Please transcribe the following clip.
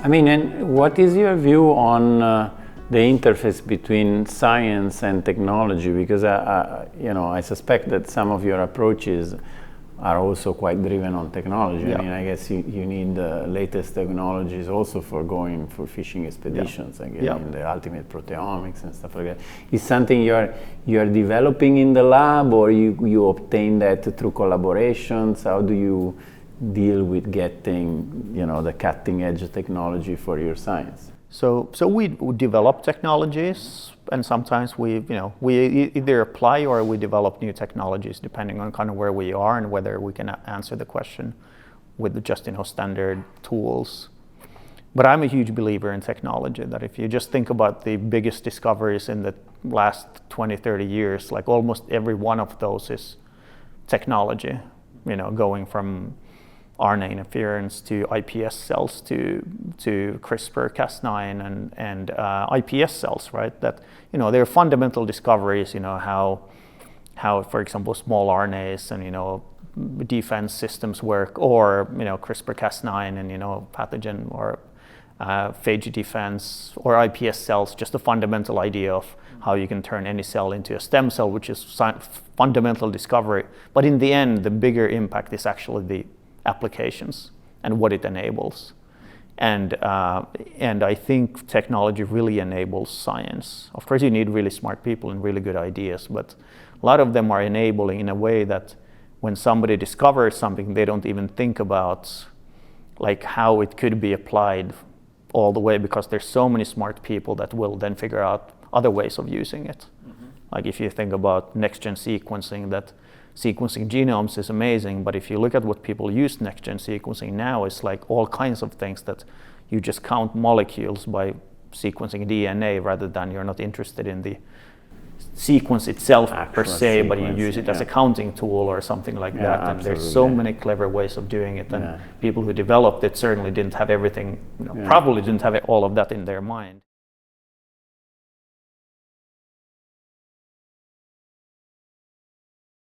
I mean, and what is your view on the interface between science and technology? Because I suspect that some of your approaches are also quite driven on technology. Yeah. I mean, I guess you need the latest technologies also for going for fishing expeditions, Yeah. I guess, Yeah. in the ultimate proteomics and stuff like that. Is something you're developing in the lab, or you obtain that through collaborations? How do you deal with getting, the cutting edge technology for your science? So we develop technologies, and sometimes we either apply or we develop new technologies depending on kind of where we are and whether we can answer the question with the just standard tools. But I'm a huge believer in technology, that if you just think about the biggest discoveries in the last 20, 30 years, like almost every one of those is technology, going from RNA interference to iPS cells to CRISPR-Cas9 and iPS cells, right? That they're fundamental discoveries. How for example small RNAs and defense systems work, or CRISPR-Cas9 and pathogen or phage defense, or iPS cells. Just a fundamental idea of how you can turn any cell into a stem cell, which is fundamental discovery. But in the end, the bigger impact is actually the applications and what it enables, and I think technology really enables science. Of course, you need really smart people and really good ideas, but a lot of them are enabling in a way that when somebody discovers something, they don't even think about like how it could be applied all the way, because there's so many smart people that will then figure out other ways of using it. Mm-hmm. Like if you think about next-gen sequencing, that sequencing genomes is amazing, but if you look at what people use next-gen sequencing now, it's like all kinds of things that you just count molecules by sequencing DNA, rather than you're not interested in the sequence itself per se, but you use it as a counting tool or something like that. And there's so many clever ways of doing it, and people who developed it certainly didn't have everything, probably didn't have all of that in their mind.